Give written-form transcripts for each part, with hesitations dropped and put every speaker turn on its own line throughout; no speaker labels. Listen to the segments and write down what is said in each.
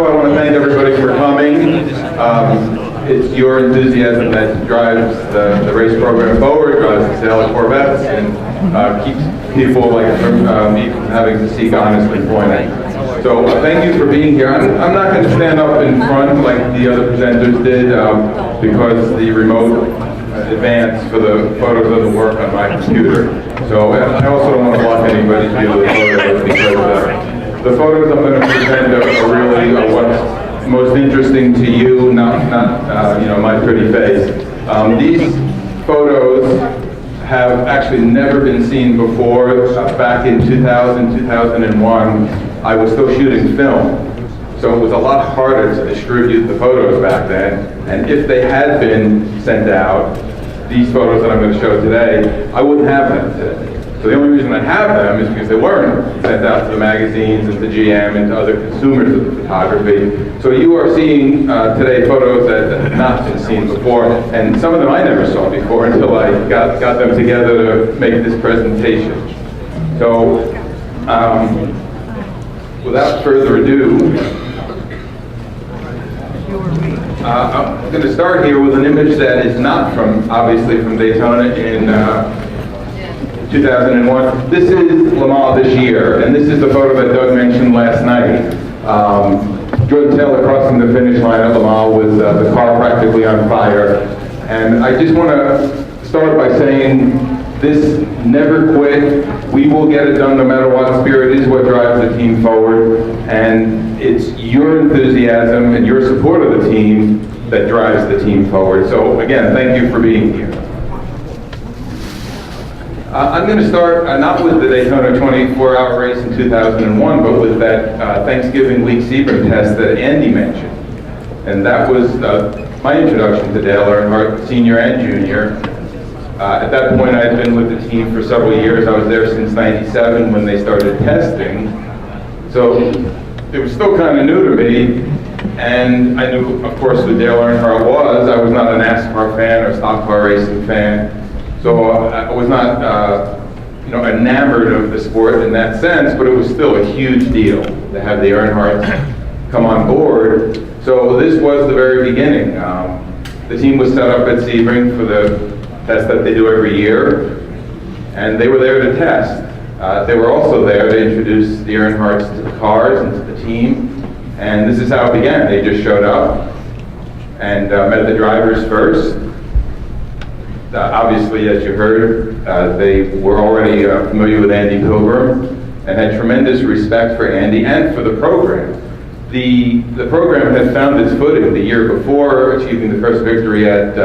I want to thank everybody for coming. It's your enthusiasm that drives the race program forward, drives the sale of Corvettes, and keeps people like me from having to seek honest employment. So thank you for being here. I'm not going to stand up in front like the other presenters did because the remote advance for the photos doesn't work on my computer. So I also don't want to block anybody's view of the photos because the photos I'm going to present are really what's most interesting to you, not my pretty face. These photos have actually never been seen before. Back in 2000, 2001, I was still shooting film. So it was a lot harder to distribute the photos back then. And if they had been sent out, these photos that I'm going to show today, I wouldn't have them today. So the only reason I have them is because they weren't sent out to the magazines and to GM and to other consumers of the photography. So you are seeing today photos that have not been seen before, and some of them I never saw before until I got them together to make this presentation. So without further ado, I'm going to start here with an image that is not obviously from Daytona in 2001. This is Le Mans this year, and this is the photo that Doug mentioned last night. Jordan Taylor crossing the finish line at Le Mans with the car practically on fire. And I just want to start by saying this never quit. We will get it done no matter what. Spirit is what drives the team forward, and it's your enthusiasm and your support of the team that drives the team forward. So again, thank you for being here. I'm going to start not with the Daytona 24-hour race in 2001, but with that Thanksgiving week Sebring test that Andy mentioned. And that was my introduction to Dale Earnhardt, senior and junior. At that point, I had been with the team for several years. I was there since '97 when they started testing. So it was still kind of new to me. And I knew, of course, who Dale Earnhardt was. I was not a NASCAR fan or stock car racing fan. So I was not, enamored of the sport in that sense, but it was still a huge deal to have the Earnhardts come on board. So this was the very beginning. The team was set up at Sebring for the test that they do every year, and they were there to test. They were also there to introduce the Earnhardts to the cars and to the team, and this is how it began. They just showed up and met the drivers first. Obviously, as you heard, they were already familiar with Andy Pilgrim and had tremendous respect for Andy and for the program. The program had found its footing the year before, achieving the first victory at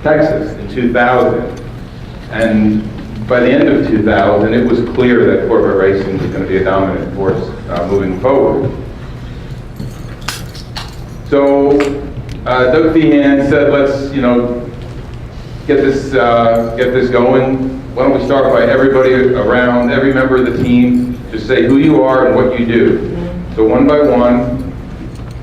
Texas in 2000. And by the end of 2000, it was clear that Corvette Racing was going to be a dominant force moving forward. So Doug Feehan said, let's, get this going. Why don't we start by everybody around, every member of the team, just say who you are and what you do. So one by one,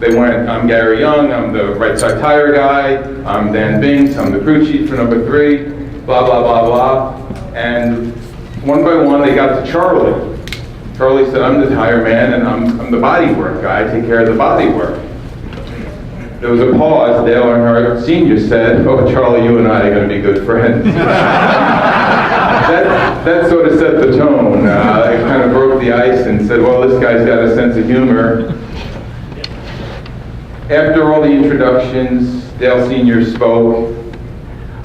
they went, I'm Gary Young, I'm the right side tire guy, I'm Dan Binks, I'm the crew chief for number 3, blah, blah, blah, blah. And one by one, they got to Charlie. Charlie said, I'm the tire man and I'm the body work guy, I take care of the body work. There was a pause. Dale Earnhardt Sr. said, oh, Charlie, you and I are going to be good friends. that sort of set the tone. It kind of broke the ice and said, well, this guy's got a sense of humor. After all the introductions, Dale Sr. spoke,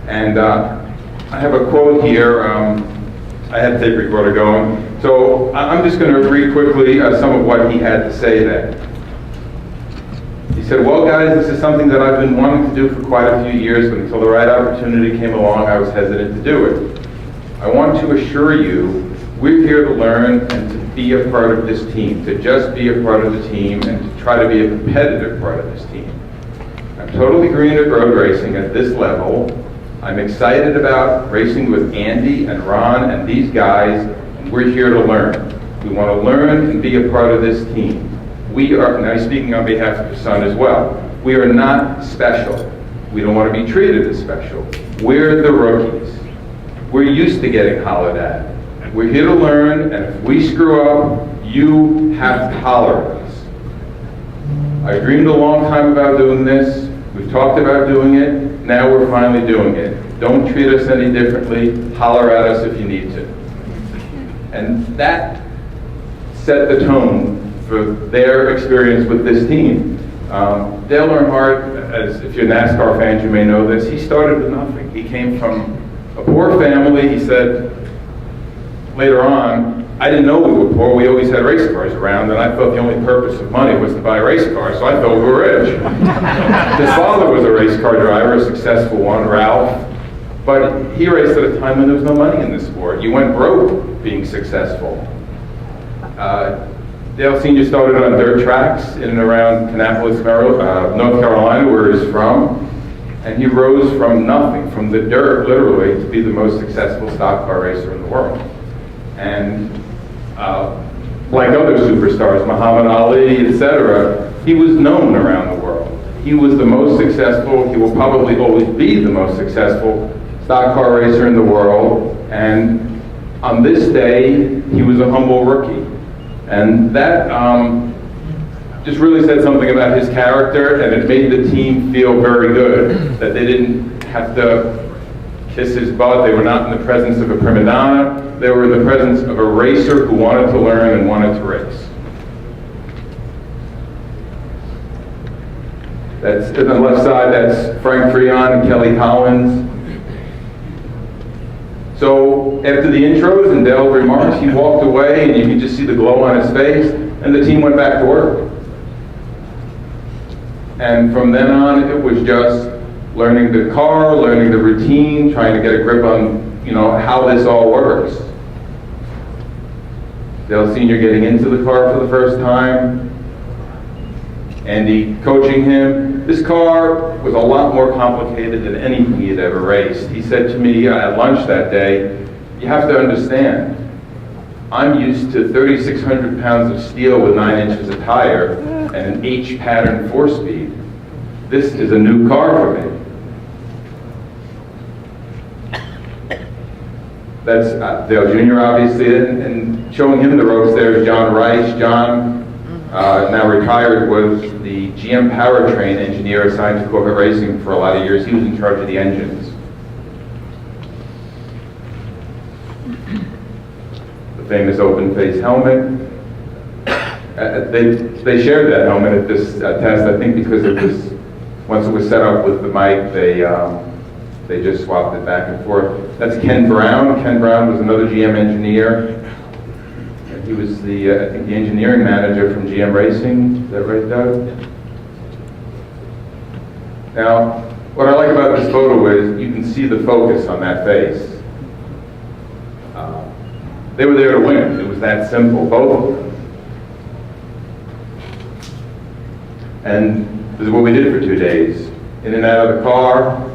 and I have a quote here. I had a tape recorder going. So I'm just going to read quickly some of what he had to say then. He said, well, guys, this is something that I've been wanting to do for quite a few years, but until the right opportunity came along, I was hesitant to do it. I want to assure you, we're here to learn and to be a part of this team, to just be a part of the team and to try to be a competitive part of this team. I'm totally green at road racing at this level. I'm excited about racing with Andy and Ron and these guys, and we're here to learn. We want to learn and be a part of this team. We are, now he's speaking on behalf of his son as well, we are not special. We don't want to be treated as special. We're the rookies. We're used to getting hollered at. We're here to learn, and if we screw up, you have to holler at us. I dreamed a long time about doing this. We've talked about doing it. Now we're finally doing it. Don't treat us any differently. Holler at us if you need to. And that set the tone for their experience with this team. Dale Earnhardt, as if you're NASCAR fans, you may know this, he started with nothing. He came from a poor family. He said later on, I didn't know we were poor. We always had race cars around, and I thought the only purpose of money was to buy race cars, so I thought we were rich. His father was a race car driver, a successful one, Ralph, but he raced at a time when there was no money in the sport. You went broke being successful. Dale Sr. started on dirt tracks in and around Kannapolis, North Carolina, where he's from, and he rose from nothing, from the dirt, literally, to be the most successful stock car racer in the world. And like other superstars, Muhammad Ali, etc., he was known around the world. He was the most successful, he will probably always be the most successful stock car racer in the world, and on this day, he was a humble rookie. And that just really said something about his character, and it made the team feel very good, that they didn't have to kiss his butt. They were not in the presence of a prima donna. They were in the presence of a racer who wanted to learn and wanted to race. That's, on the left side, that's Frank Freon and Kelly Collins. So after the intros and Dale's remarks, he walked away, and you could just see the glow on his face, and the team went back to work. And from then on, it was just learning the car, learning the routine, trying to get a grip on, how this all works. Dale Sr. getting into the car for the first time, Andy coaching him. This car was a lot more complicated than anything he had ever raced. He said to me at lunch that day, you have to understand, I'm used to 3,600 pounds of steel with 9 inches of tire and an H-pattern 4-speed. This is a new car for me. That's Dale Jr., obviously, and showing him the ropes there is John Rice. John, now retired, was the GM powertrain engineer assigned to Corvette Racing for a lot of years. He was in charge of the engines. The famous open-face helmet. They shared that helmet at this test, I think, because it was, once it was set up with the mic, they just swapped it back and forth. That's Ken Brown. Ken Brown was another GM engineer. He was the, I think, the engineering manager from GM Racing. Is that right, Doug? Now, what I like about this photo is you can see the focus on that face. They were there to win. It was that simple, both of them. And this is what we did for 2 days. In and out of the car,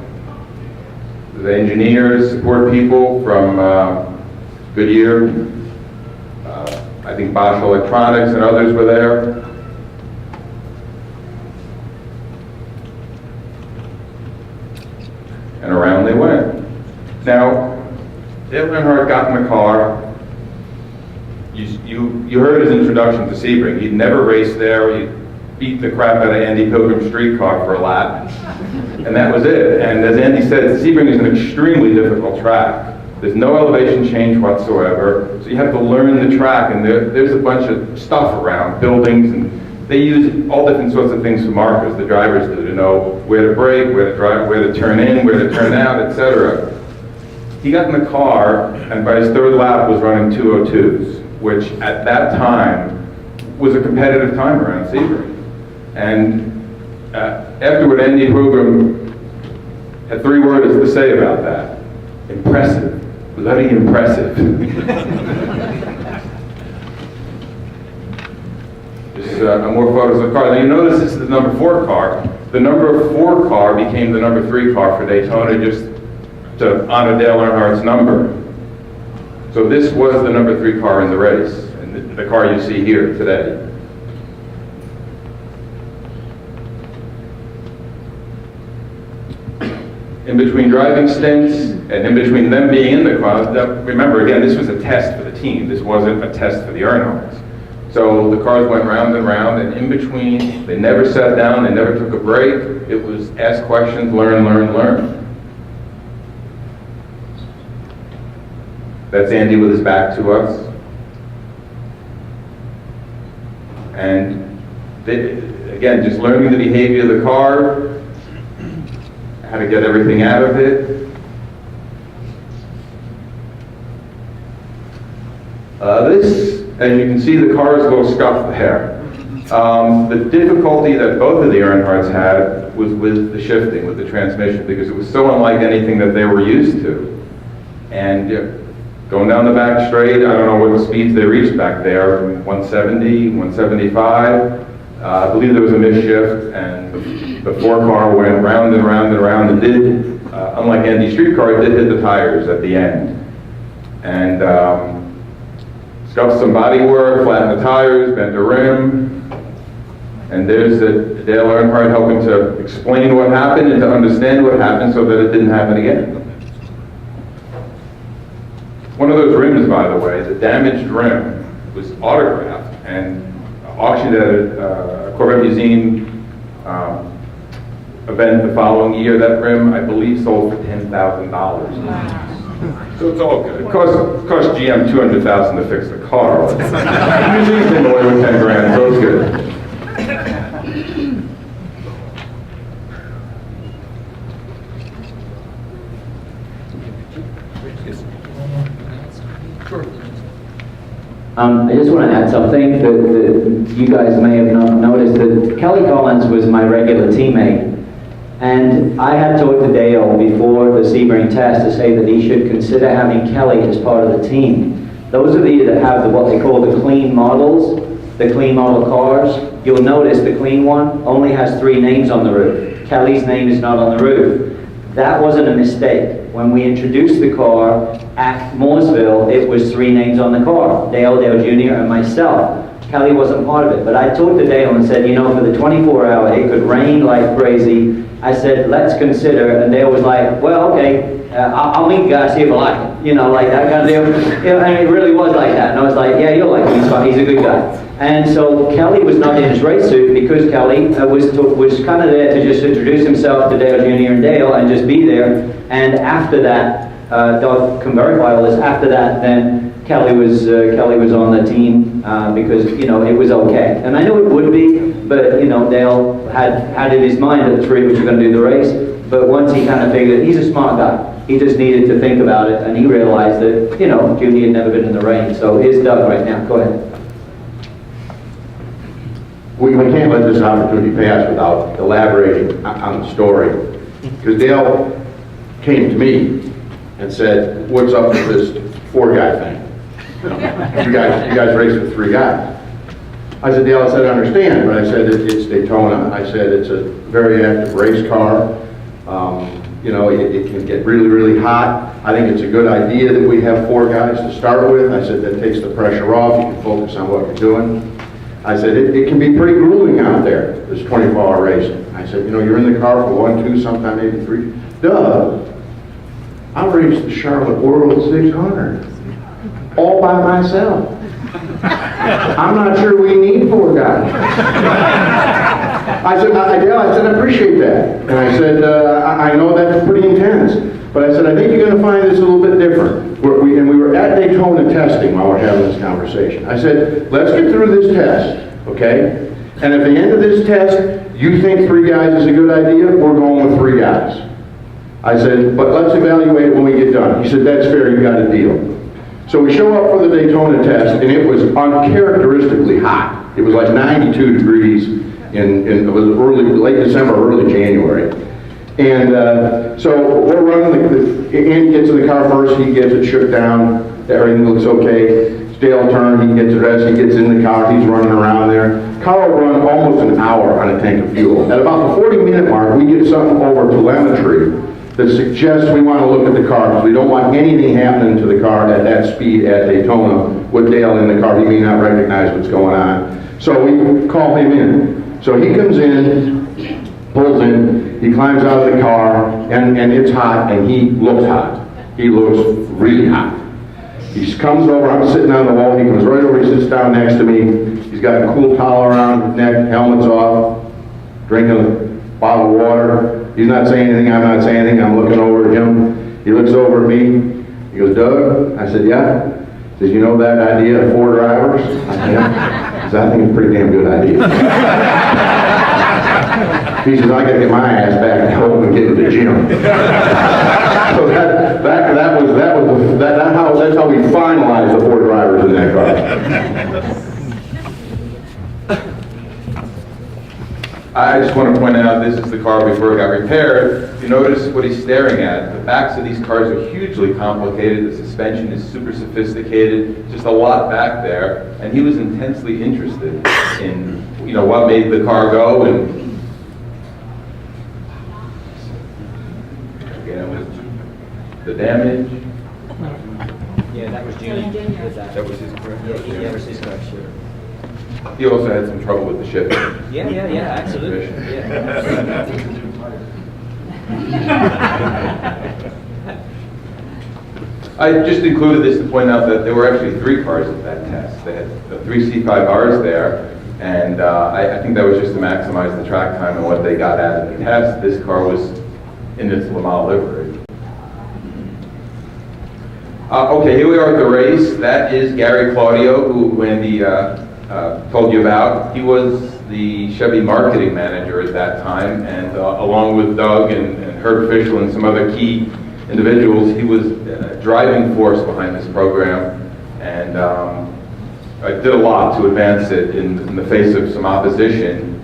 the engineers, support people from Goodyear, I think Bosch Electronics and others were there. And around they went. Now, Dale Earnhardt got in the car. You heard his introduction to Sebring. He'd never raced there. He beat the crap out of Andy Pilgrim street car for a lap. And that was it. And as Andy said, Sebring is an extremely difficult track. There's no elevation change whatsoever, so you have to learn the track, and there's a bunch of stuff around, buildings, and they use all different sorts of things for markers, the drivers do, to know where to brake, where to drive, where to turn in, where to turn out, etc. He got in the car, and by his third lap was running 2:02s, which at that time was a competitive time around Sebring. And afterward, Andy Pilgrim had 3 words to say about that. Impressive. Bloody impressive. Just more photos of the car. Now you notice this is the number 4 car. The number 4 car became the number 3 car for Daytona just to honor Dale Earnhardt's number. So this was the number 3 car in the race, and the car you see here today. In between driving stints, and in between them being in the car, remember again, this was a test for the team. This wasn't a test for the Earnhardts. So the cars went round and round, and in between, they never sat down, they never took a break. It was ask questions, learn, learn, learn. That's Andy with his back to us. And again, just learning the behavior of the car, how to get everything out of it. This, as you can see, the car is a little scuffed there. The difficulty that both of the Earnhardts had was with the shifting, with the transmission, because it was so unlike anything that they were used to. And going down the back straight, I don't know what speeds they reached back there, 170, 175. I believe there was a misshift, and the car went round and round and round, and did, unlike Andy's street car, it did hit the tires at the end. And scuffed some body work, flattened the tires, bent the rim. And there's Dale Earnhardt helping to explain what happened and to understand what happened so that it didn't happen again. One of those rims, by the way, the damaged rim, was autographed and auctioned at a Corvette Museum event the following year. That rim, I believe, sold for $10,000. Wow. So it's all good. It cost GM $200,000 to fix the car. Usually it's in away with 10 grand, so it's good.
I just want to add something that you guys may have not noticed, that Kelly Collins was my regular teammate. And I had talked to Dale before the Sebring test to say that he should consider having Kelly as part of the team. Those of you that have what they call the clean models, the clean model cars, you'll notice the clean one only has 3 names on the roof. Kelly's name is not on the roof. That wasn't a mistake. When we introduced the car at Mooresville, it was 3 names on the car, Dale, Dale Jr., and myself. Kelly wasn't part of it, but I talked to Dale and said, you know, for the 24-hour, it could rain like crazy. I said, let's consider, and Dale was like, well, okay, I'll meet you guys, see if I like it. You know, like that kind of deal. And it really was like that. And I was like, yeah, you'll like him, he's fine, he's a good guy. And so Kelly was not in his race suit because Kelly was kind of there to just introduce himself to Dale Jr. and Dale and just be there. And after that, Doug can verify all this, after that, then Kelly was on the team because, you know, it was okay. And I knew it would be, but, you know, Dale had in his mind that the 3 was going to do the race. But once he kind of figured, he's a smart guy. He just needed to think about it, and he realized that, you know, Judy had never been in the rain. So here's Doug right now. Go ahead.
We can't let this opportunity pass without elaborating on the story. Because Dale came to me and said, what's up with this 4-guy thing? You guys race with 3 guys. I said, Dale, I said, I understand, but I said, it's Daytona. I said, it's a very active race car. You know, it can get really, really hot. I think it's a good idea that we have 4 guys to start with. I said, that takes the pressure off. You can focus on what you're doing. I said, it can be pretty grueling out there, this 24-hour racing. I said, you know, you're in the car for 1, 2, sometimes maybe 3. Doug, I raced the Charlotte World 600 all by myself. I'm not sure we need 4 guys. I said, Dale, I appreciate that. And I said, I know that's pretty intense. But I said, I think you're going to find this a little bit different. And we were at Daytona testing while we're having this conversation. I said, let's get through this test, okay? And at the end of this test, you think 3 guys is a good idea, we're going with 3 guys. I said, but let's evaluate it when we get done. He said, that's fair, you got a deal. So we show up for the Daytona test, and it was uncharacteristically hot. It was like 92 degrees it was late December, early January. And so we're running, Andy gets in the car first, he gets it shook down, everything looks okay. It's Dale's turn, he gets dressed, he gets in the car, he's running around there. Car will run almost an hour on a tank of fuel. At about the 40-minute mark, we get something over telemetry that suggests we want to look at the car because we don't want anything happening to the car at that speed at Daytona with Dale in the car. He may not recognize what's going on. So we call him in. So he comes in, pulls in, he climbs out of the car, and it's hot, and he looks hot. He looks really hot. He comes over, I'm sitting on the wall, he comes right over, he sits down next to me. He He's got a cool towel around his neck, helmet's off, drinking a bottle of water. He's not saying anything, I'm not saying anything, I'm looking over at him. He looks over at me, he goes, "Doug?" I said, "Yeah." He says, "You know that idea of 4 drivers?" I said, "Yeah." He says, "I think it's a pretty damn good idea." He says, "I gotta get my ass back home and get to the gym." So that's how we finalized the 4 drivers in that car.
I just want to point out, this is the car before it got repaired. If you notice what he's staring at, the backs of these cars are hugely complicated. The suspension is super sophisticated, just a lot back there. And he was intensely interested in, what made the car go, and the damage.
Yeah, that was Junior.
That was his correct?
Yeah, that was his correct, sure.
He also had some trouble with the ship.
Yeah, absolutely.
I just included this to point out that there were actually 3 cars at that test. They had the 3 C5Rs there, and I think that was just to maximize the track time and what they got out of the test. This car was in its Le Mans livery. Okay, here we are at the race. That is Gary Claudio, who Andy told you about. He was the Chevy marketing manager at that time, and along with Doug and Herb Fischel and some other key individuals, he was a driving force behind this program, and I did a lot to advance it in the face of some opposition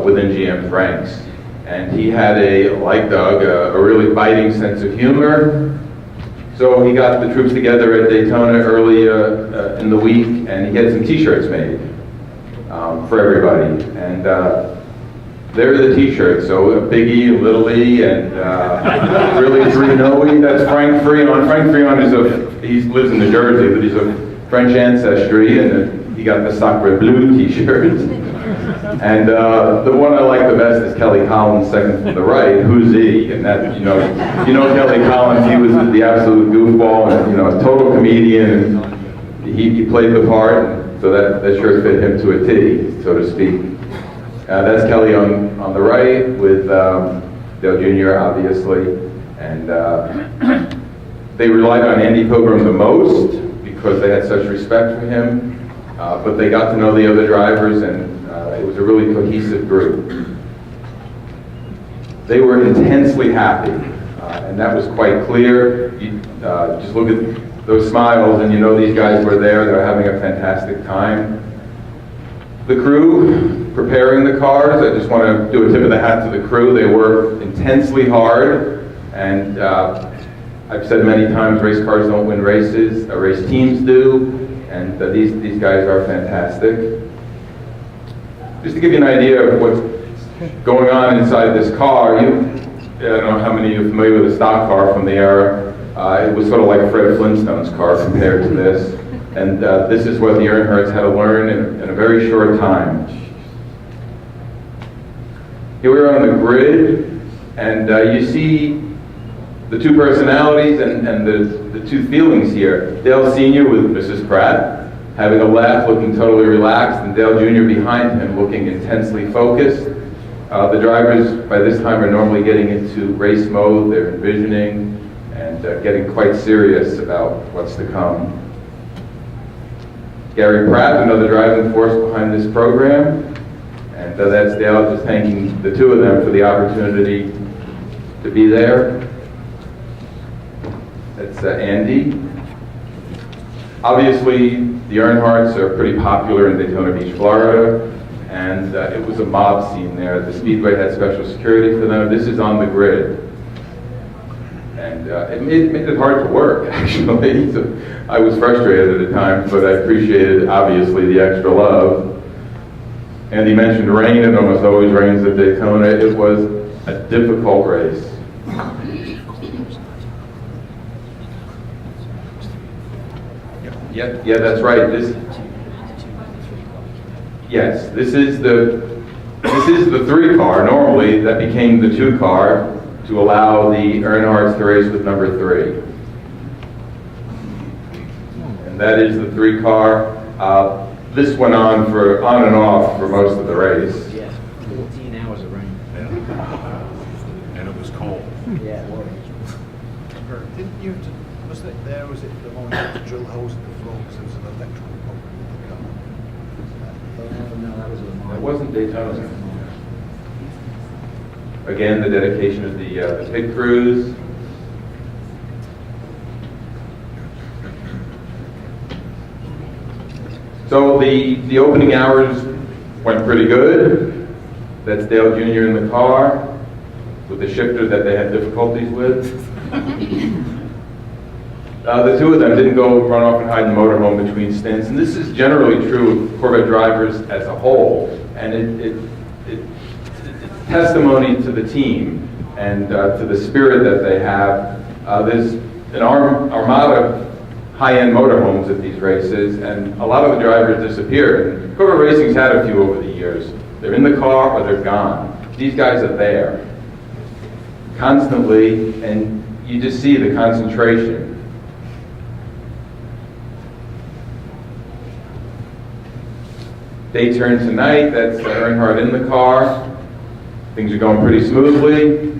within GM's ranks. And he had like Doug, a really biting sense of humor. So he got the troops together at Daytona early in the week, and he had some T-shirts made for everybody. And there are the T-shirts. So a Big E, a Little E, and really Freno-y. That's Frank Freon. Frank Freon he lives in New Jersey, but he's of French ancestry, and he got the Sacre Bleu T-shirt. And the one I like the best is Kelly Collins, second from the right. Who's he? And that, Kelly Collins, he was the absolute goofball and, a total comedian. And he played the part, and so that shirt fit him to a T, so to speak. That's Kelly on the right with Dale Jr., obviously. And they relied on Andy Pilgrim the most because they had such respect for him. But they got to know the other drivers, and it was a really cohesive group. They were intensely happy, and that was quite clear. You just look at those smiles, and these guys were there. They were having a fantastic time. The crew preparing the cars, I just want to do a tip of the hat to the crew. They worked intensely hard, and I've said many times, race cars don't win races, race teams do. And these guys are fantastic. Just to give you an idea of what's going on inside this car, I don't know how many of you are familiar with a stock car from the era. It was sort of like Fred Flintstone's car compared to this. And this is what the Earnhardts had to learn in a very short time. Here we are on the grid, and you see the 2 personalities and the 2 feelings here. Dale Sr. with Mrs. Pratt, having a laugh, looking totally relaxed, and Dale Jr. behind him, looking intensely focused. The drivers, by this time, are normally getting into race mode. They're envisioning and getting quite serious about what's to come. Gary Pratt, another driving force behind this program, and that's Dale just thanking the 2 of them for the opportunity to be there. That's Andy. Obviously, the Earnhardts are pretty popular in Daytona Beach, Florida, and it was a mob scene there. The Speedway had special security for them. This is on the grid. And it made it hard to work, actually. So I was frustrated at times, but I appreciated, obviously, the extra love. Andy mentioned rain. It almost always rains at Daytona. It was a difficult race. Yeah, that's right. This is the 3 car. Normally, that became the 2 car to allow the Earnhardts to race with number 3. And that is the 3 car. this went on and off for most of the race.
Yeah, 14 hours of rain.
And it was cold.
Yeah, it was.
Didn't you have to, was it the moment you had to drill holes in the floor because there was an electrical problem with the car?
No, that was a
It wasn't Daytona. Again, the dedication of the pit crews. So the opening hours went pretty good. That's Dale Jr. in the car with the shifter that they had difficulties with. The two of them didn't go run off and hide in the motorhome between stints, and this is generally true of Corvette drivers as a whole, and it's testimony to the team and to the spirit that they have. There's an armada of high-end motorhomes at these races, and a lot of the drivers disappeared. And Corvette Racing's had a few over the years. They're in the car or they're gone. These guys are there constantly, and you just see the concentration. Day turn tonight, that's Earnhardt in the car. Things are going pretty smoothly.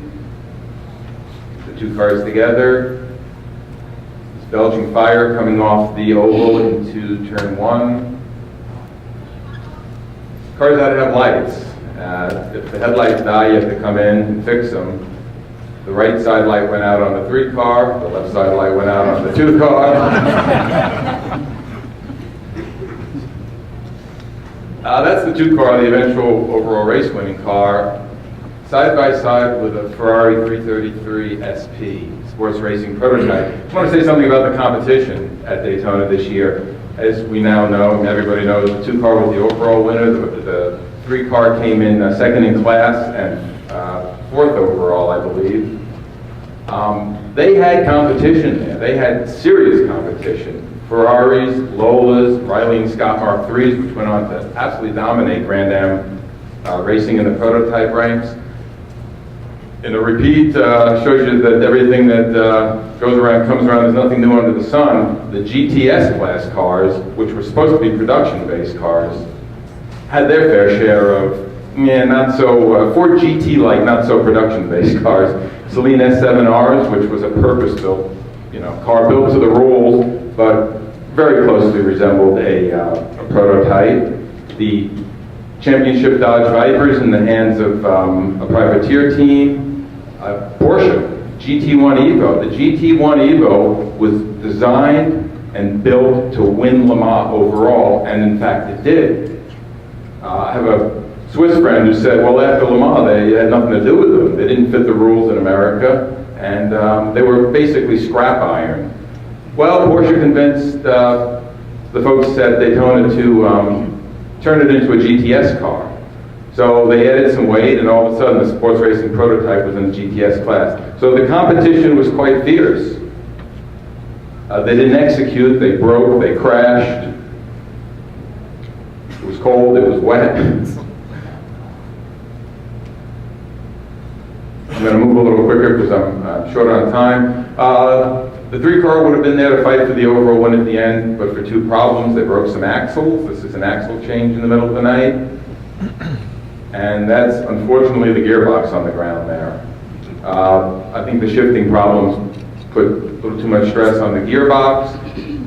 The two cars together. It's belching fire coming off the oval into turn one. Cars ought to have lights. If the headlights die, you have to come in and fix them. The right side light went out on the 3 car, the left side light went out on the 2 car. That's the 2 car, the eventual overall race winning car, side by side with a Ferrari 333 SP, sports racing prototype. I want to say something about the competition at Daytona this year. As we now know, everybody knows, the 2 car was the overall winner, the 3 car came in second in class and 4th overall, I believe. They had competition there. They had serious competition. Ferraris, Lolas, Riley and Scott Mark IIIs, which went on to absolutely dominate Grand Am racing in the prototype ranks. And a repeat shows you that everything that goes around comes around. There's nothing new under the sun. The GTS class cars, which were supposed to be production-based cars, had their fair share of, not so, Ford GT-like, not so production-based cars. Saleen S7Rs, which was a purpose-built, car built to the rules, but very closely resembled a prototype. The championship Dodge Vipers in the hands of a privateer team. Porsche GT1 Evo. The GT1 Evo was designed and built to win Le Mans overall, and in fact it did. I have a Swiss friend who said, well, after Le Mans, they had nothing to do with them. They didn't fit the rules in America, and they were basically scrap iron. Well, Porsche convinced the folks at Daytona to turn it into a GTS car. So they added some weight, and all of a sudden the sports racing prototype was in the GTS class. So the competition was quite fierce. They didn't execute, they broke, they crashed. It was cold, it was wet. I'm going to move a little quicker because I'm short on time. The 3 car would have been there to fight for the overall win at the end, but for 2 problems, they broke some axles. This is an axle change in the middle of the night. And that's unfortunately the gearbox on the ground there. I think the shifting problems put a little too much stress on the gearbox.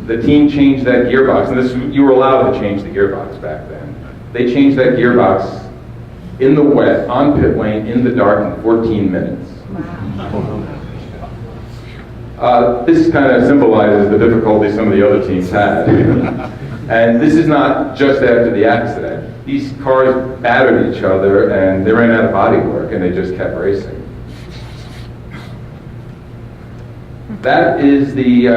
The team changed that gearbox, and you were allowed to change the gearbox back then. They changed that gearbox in the wet, on pit lane, in the dark, in 14 minutes. This kind of symbolizes the difficulty some of the other teams had. And this is not just after the accident. These cars battered each other, and they ran out of bodywork, and they just kept racing. That is the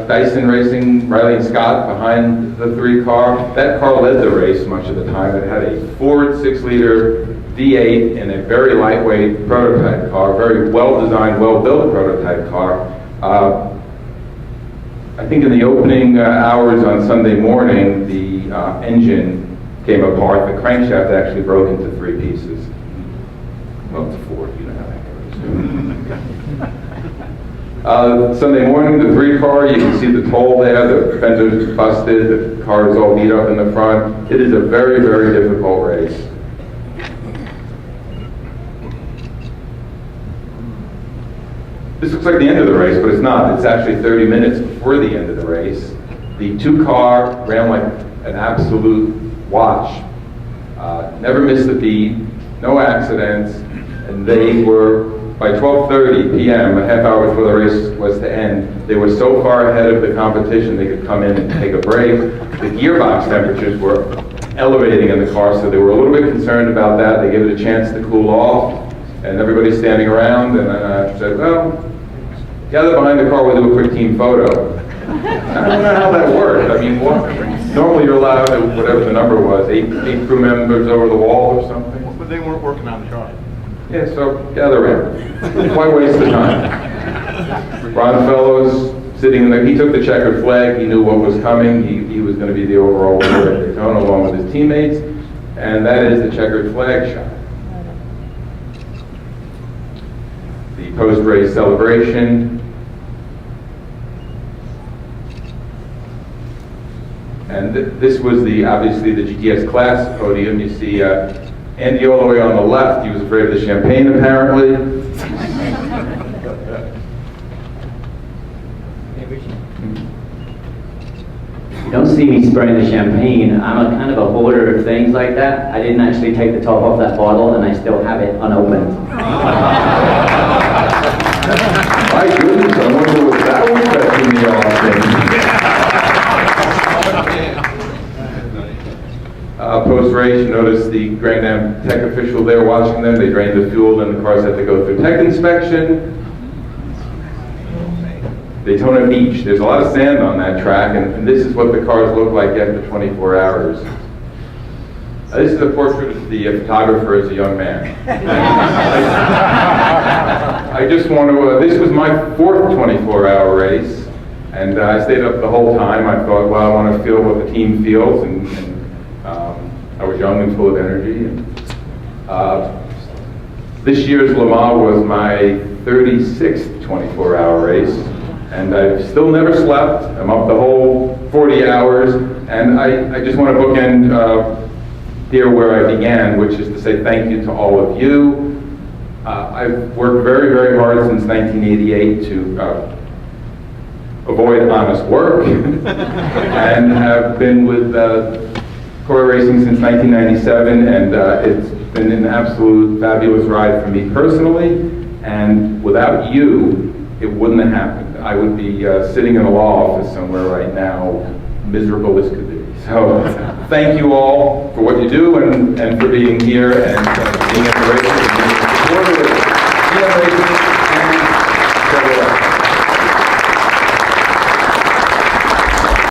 Dyson Racing Riley and Scott behind the 3 car. That car led the race much of the time. It had a Ford 6-liter V8 and a very lightweight prototype car, very well-designed, well-built prototype car. I think in the opening hours on Sunday morning, the engine came apart. The crankshaft actually broke into 3 pieces. Well, it's Ford, you know how that goes. Sunday morning, the 3-car, you can see the toll there, the fender's busted, the car is all beat up in the front. It is a very, very difficult race. This looks like the end of the race, but it's not. It's actually 30 minutes before the end of the race. The 2-car ran like an absolute watch. Never missed a beat, no accidents, and they were, by 12:30 p.m., a half hour before the race was to end, they were so far ahead of the competition they could come in and take a break. The gearbox temperatures were elevating in the car, so they were a little bit concerned about that. They gave it a chance to cool off, and everybody's standing around, and I said, well, gather behind the car, we'll do a quick team photo. I don't know how that worked. I mean, normally you're allowed, whatever the number was, eight crew members over the wall or something.
But they weren't working on the car.
Yeah, so gather around. Why waste the time? Ron Fellows sitting there, he took the checkered flag, he knew what was coming, he was going to be the overall winner at Daytona along with his teammates, and that is the checkered flag shot. The post-race celebration. And this was obviously the GTS class podium. You see Andy all the way on the left. He was afraid of the champagne, apparently.
You don't see me spraying the champagne. I'm a kind of a hoarder of things like that. I didn't actually take the top off that bottle, and I still have it unopened.
My goodness, I wonder what that was fetching me off. Post-race, you notice the Grand Am tech official there watching them. They drained the fuel, and the cars had to go through tech inspection. Daytona Beach, there's a lot of sand on that track, and this is what the cars look like after 24 hours. This is a portrait of the photographer as a young man. I just want to, this was my 4th 24-hour race, and I stayed up the whole time. I thought, well, I want to feel what the team feels, and I was young and full of energy. This year's Le Mans was my 36th 24-hour race, and I've still never slept. I'm up the whole 40 hours, and I just want to bookend here where I began, which is to say thank you to all of you. I've worked very, very hard since 1988 to avoid honest work, and have been with Corvette Racing since 1997, and it's been an absolute fabulous ride for me personally, and without you, it wouldn't have happened. I would be sitting in a law office somewhere right now, miserable as could be. So thank you all for what you do, and for being here and being at the race.